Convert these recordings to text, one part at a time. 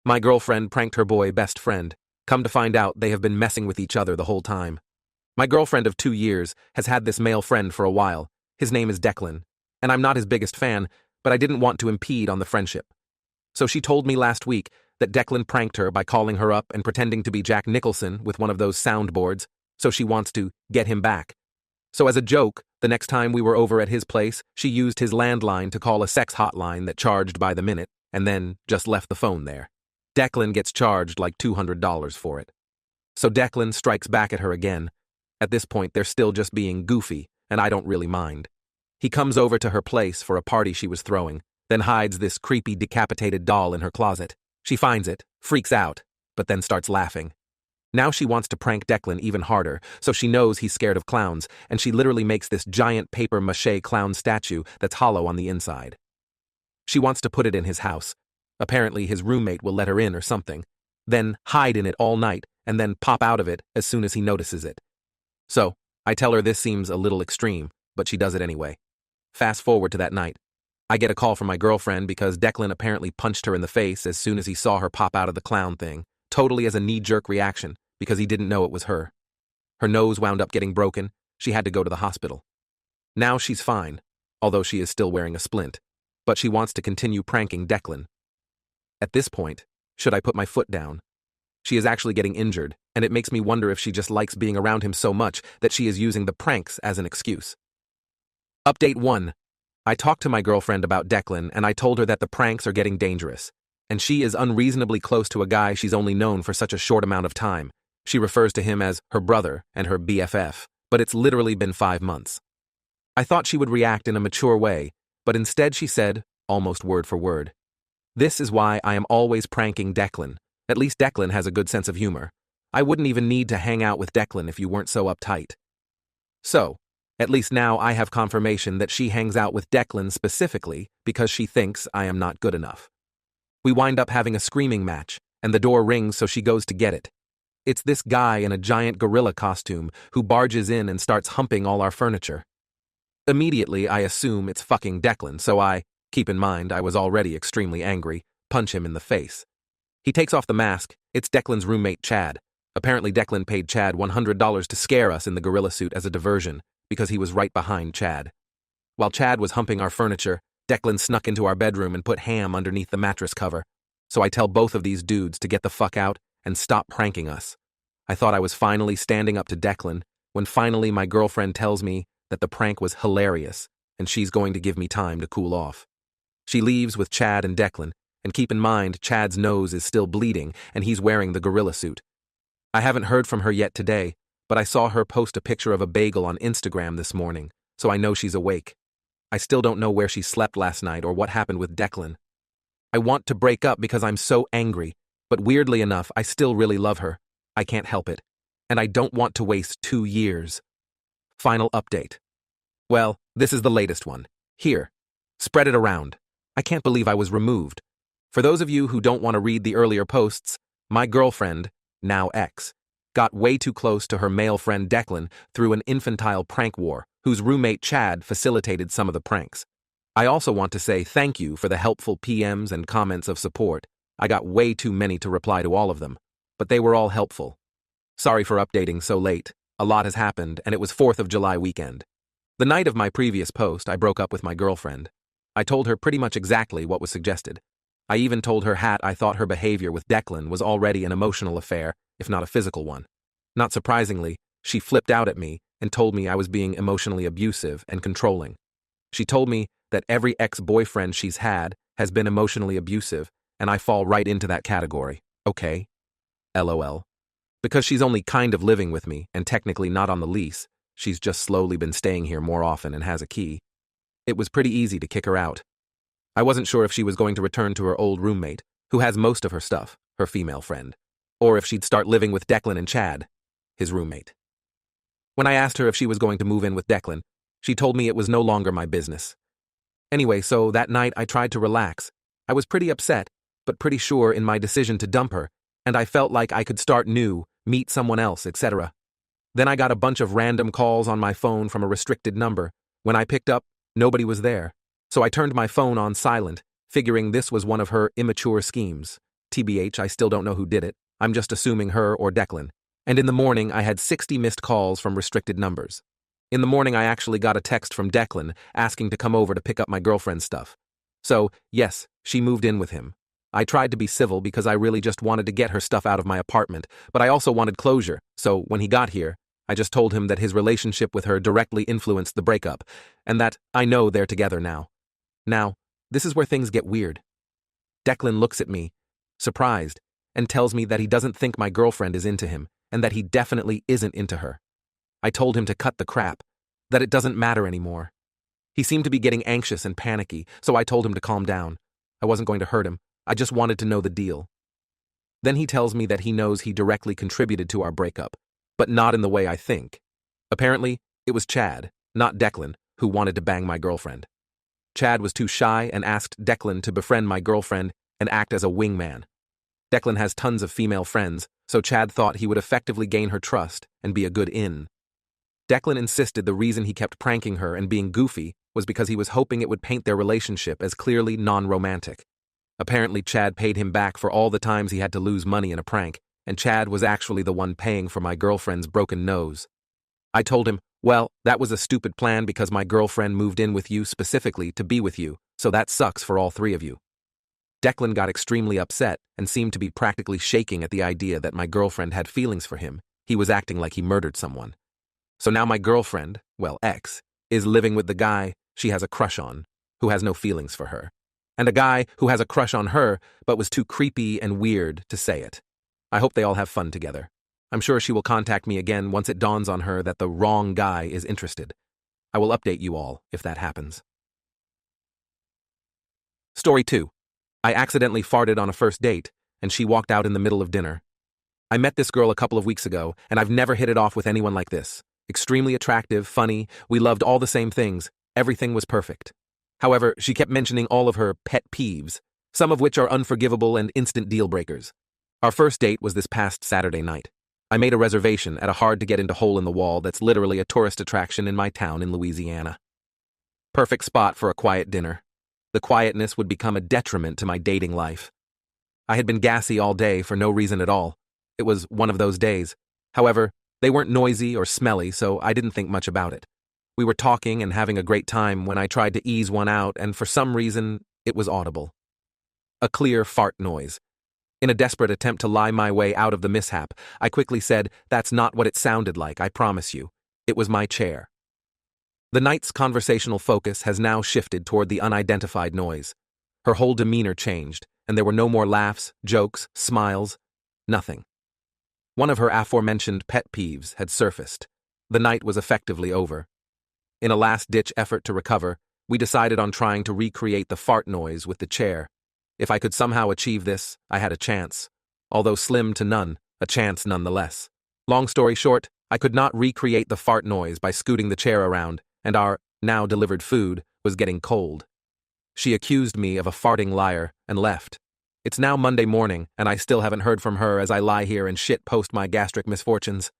My girlfriend pranked her boy best friend. Come to find out, they have been messing with each other the whole time. My girlfriend of 2 years has had this male friend for a while. His name is Declan, and I'm not his biggest fan, but I didn't want to impede on the friendship. So she told me last week that Declan pranked her by calling her up and pretending to be Jack Nicholson with one of those soundboards, so she wants to get him back. So as a joke, the next time we were over at his place, she used his landline to call a sex hotline that charged by the minute, and then just left the phone there. Declan gets charged like $200 for it. So Declan strikes back at her again. At this point, they're still just being goofy, and I don't really mind. He comes over to her place for a party she was throwing, then hides this creepy decapitated doll in her closet. She finds it, freaks out, but then starts laughing. Now she wants to prank Declan even harder, so she knows he's scared of clowns, and she literally makes this giant paper-mache clown statue that's hollow on the inside. She wants to put it in his house. Apparently his roommate will let her in or something, then hide in it all night, and then pop out of it as soon as he notices it. So, I tell her this seems a little extreme, but she does it anyway. Fast forward to that night. I get a call from my girlfriend because Declan apparently punched her in the face as soon as he saw her pop out of the clown thing, totally as a knee-jerk reaction because he didn't know it was her. Her nose wound up getting broken. She had to go to the hospital. Now she's fine, although she is still wearing a splint, but she wants to continue pranking Declan. At this point, should I put my foot down? She is actually getting injured, and it makes me wonder if she just likes being around him so much that she is using the pranks as an excuse. Update 1. I talked to my girlfriend about Declan, and I told her that the pranks are getting dangerous, and she is unreasonably close to a guy she's only known for such a short amount of time. She refers to him as her brother and her BFF, but it's literally been 5 months. I thought she would react in a mature way, but instead she said, almost word for word, "This is why I am always pranking Declan. At least Declan has a good sense of humor. I wouldn't even need to hang out with Declan if you weren't so uptight." So, at least now I have confirmation that she hangs out with Declan specifically because she thinks I am not good enough. We wind up having a screaming match, and the door rings so she goes to get it. It's this guy in a giant gorilla costume who barges in and starts humping all our furniture. Immediately, I assume it's fucking Declan, so I, keep in mind I was already extremely angry, punch him in the face. He takes off the mask. It's Declan's roommate, Chad. Apparently Declan paid Chad $100 to scare us in the gorilla suit as a diversion, because he was right behind Chad. While Chad was humping our furniture, Declan snuck into our bedroom and put ham underneath the mattress cover. So I tell both of these dudes to get the fuck out and stop pranking us. I thought I was finally standing up to Declan, when finally my girlfriend tells me that the prank was hilarious, and she's going to give me time to cool off. She leaves with Chad and Declan, and keep in mind Chad's nose is still bleeding and he's wearing the gorilla suit. I haven't heard from her yet today, but I saw her post a picture of a bagel on Instagram this morning, so I know she's awake. I still don't know where she slept last night or what happened with Declan. I want to break up because I'm so angry, but weirdly enough, I still really love her. I can't help it. And I don't want to waste 2 years. Final update. Well, this is the latest one. Here. Spread it around. I can't believe I was removed. For those of you who don't want to read the earlier posts, my girlfriend, now ex, got way too close to her male friend Declan through an infantile prank war, whose roommate Chad facilitated some of the pranks. I also want to say thank you for the helpful PMs and comments of support. I got way too many to reply to all of them, but they were all helpful. Sorry for updating so late. A lot has happened, and it was 4th of July weekend. The night of my previous post, I broke up with my girlfriend. I told her pretty much exactly what was suggested. I even told her I thought her behavior with Declan was already an emotional affair, if not a physical one. Not surprisingly, she flipped out at me and told me I was being emotionally abusive and controlling. She told me that every ex-boyfriend she's had has been emotionally abusive, and I fall right into that category. Okay. LOL. Because she's only kind of living with me and technically not on the lease, she's just slowly been staying here more often and has a key. It was pretty easy to kick her out. I wasn't sure if she was going to return to her old roommate, who has most of her stuff, her female friend, or if she'd start living with Declan and Chad, his roommate. When I asked her if she was going to move in with Declan, she told me it was no longer my business. Anyway, so that night I tried to relax. I was pretty upset, but pretty sure in my decision to dump her, and I felt like I could start new, meet someone else, etc. Then I got a bunch of random calls on my phone from a restricted number. When I picked up, nobody was there. So I turned my phone on silent, figuring this was one of her immature schemes. TBH, I still don't know who did it. I'm just assuming her or Declan. And in the morning, I had 60 missed calls from restricted numbers. In the morning, I actually got a text from Declan asking to come over to pick up my girlfriend's stuff. So, yes, she moved in with him. I tried to be civil because I really just wanted to get her stuff out of my apartment, but I also wanted closure, so when he got here, I just told him that his relationship with her directly influenced the breakup, and that I know they're together now. Now, this is where things get weird. Declan looks at me, surprised, and tells me that he doesn't think my girlfriend is into him, and that he definitely isn't into her. I told him to cut the crap, that it doesn't matter anymore. He seemed to be getting anxious and panicky, so I told him to calm down. I wasn't going to hurt him, I just wanted to know the deal. Then he tells me that he knows he directly contributed to our breakup, but not in the way I think. Apparently, it was Chad, not Declan, who wanted to bang my girlfriend. Chad was too shy and asked Declan to befriend my girlfriend and act as a wingman. Declan has tons of female friends, so Chad thought he would effectively gain her trust and be a good in. Declan insisted the reason he kept pranking her and being goofy was because he was hoping it would paint their relationship as clearly non-romantic. Apparently, Chad paid him back for all the times he had to lose money in a prank, and Chad was actually the one paying for my girlfriend's broken nose. I told him, well, that was a stupid plan because my girlfriend moved in with you specifically to be with you, so that sucks for all three of you. Declan got extremely upset and seemed to be practically shaking at the idea that my girlfriend had feelings for him. He was acting like he murdered someone. So now my girlfriend, well, ex, is living with the guy she has a crush on, who has no feelings for her. And a guy who has a crush on her, but was too creepy and weird to say it. I hope they all have fun together. I'm sure she will contact me again once it dawns on her that the wrong guy is interested. I will update you all if that happens. Story 2. I accidentally farted on a first date, and she walked out in the middle of dinner. I met this girl a couple of weeks ago, and I've never hit it off with anyone like this. Extremely attractive, funny, we loved all the same things, everything was perfect. However, she kept mentioning all of her pet peeves, some of which are unforgivable and instant deal breakers. Our first date was this past Saturday night. I made a reservation at a hard-to-get-into hole-in-the-wall that's literally a tourist attraction in my town in Louisiana. Perfect spot for a quiet dinner. The quietness would become a detriment to my dating life. I had been gassy all day for no reason at all. It was one of those days. However, they weren't noisy or smelly, so I didn't think much about it. We were talking and having a great time when I tried to ease one out, and for some reason, it was audible. A clear fart noise. In a desperate attempt to lie my way out of the mishap, I quickly said, "That's not what it sounded like, I promise you. It was my chair." The night's conversational focus has now shifted toward the unidentified noise. Her whole demeanor changed, and there were no more laughs, jokes, smiles, nothing. One of her aforementioned pet peeves had surfaced. The night was effectively over. In a last-ditch effort to recover, we decided on trying to recreate the fart noise with the chair. If I could somehow achieve this, I had a chance. Although slim to none, a chance nonetheless. Long story short, I could not recreate the fart noise by scooting the chair around, and our now-delivered food was getting cold. She accused me of a farting liar and left. It's now Monday morning, and I still haven't heard from her as I lie here and shit-post my gastric misfortunes.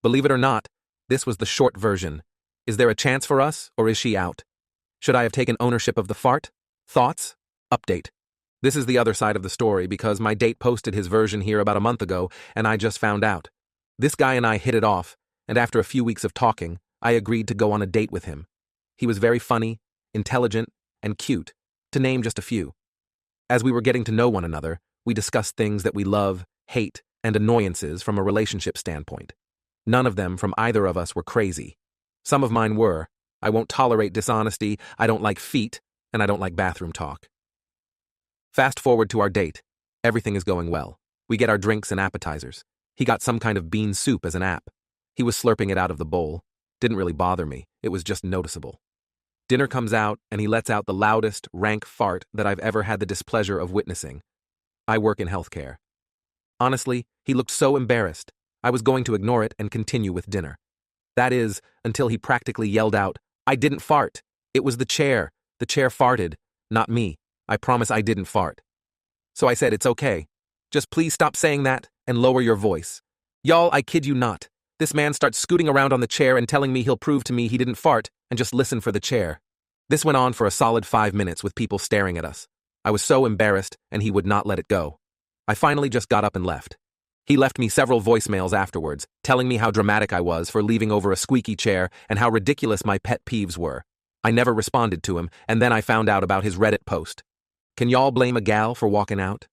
Believe it or not, this was the short version. Is there a chance for us, or is she out? Should I have taken ownership of the fart? Thoughts? Update. This is the other side of the story because my date posted his version here about a month ago, and I just found out. This guy and I hit it off, and after a few weeks of talking, I agreed to go on a date with him. He was very funny, intelligent, and cute, to name just a few. As we were getting to know one another, we discussed things that we love, hate, and annoyances from a relationship standpoint. None of them from either of us were crazy. Some of mine were. I won't tolerate dishonesty, I don't like feet, and I don't like bathroom talk. Fast forward to our date. Everything is going well. We get our drinks and appetizers. He got some kind of bean soup as an app. He was slurping it out of the bowl. Didn't really bother me, it was just noticeable. Dinner comes out, and he lets out the loudest, rank fart that I've ever had the displeasure of witnessing. I work in healthcare. Honestly, he looked so embarrassed. I was going to ignore it and continue with dinner. That is, until he practically yelled out, "I didn't fart. It was the chair. The chair farted, not me. I promise I didn't fart." So I said, "It's okay. Just please stop saying that and lower your voice." Y'all, I kid you not. This man starts scooting around on the chair and telling me he'll prove to me he didn't fart and just listen for the chair. This went on for a solid 5 minutes with people staring at us. I was so embarrassed, and he would not let it go. I finally just got up and left. He left me several voicemails afterwards, telling me how dramatic I was for leaving over a squeaky chair and how ridiculous my pet peeves were. I never responded to him, and then I found out about his Reddit post. Can y'all blame a gal for walking out?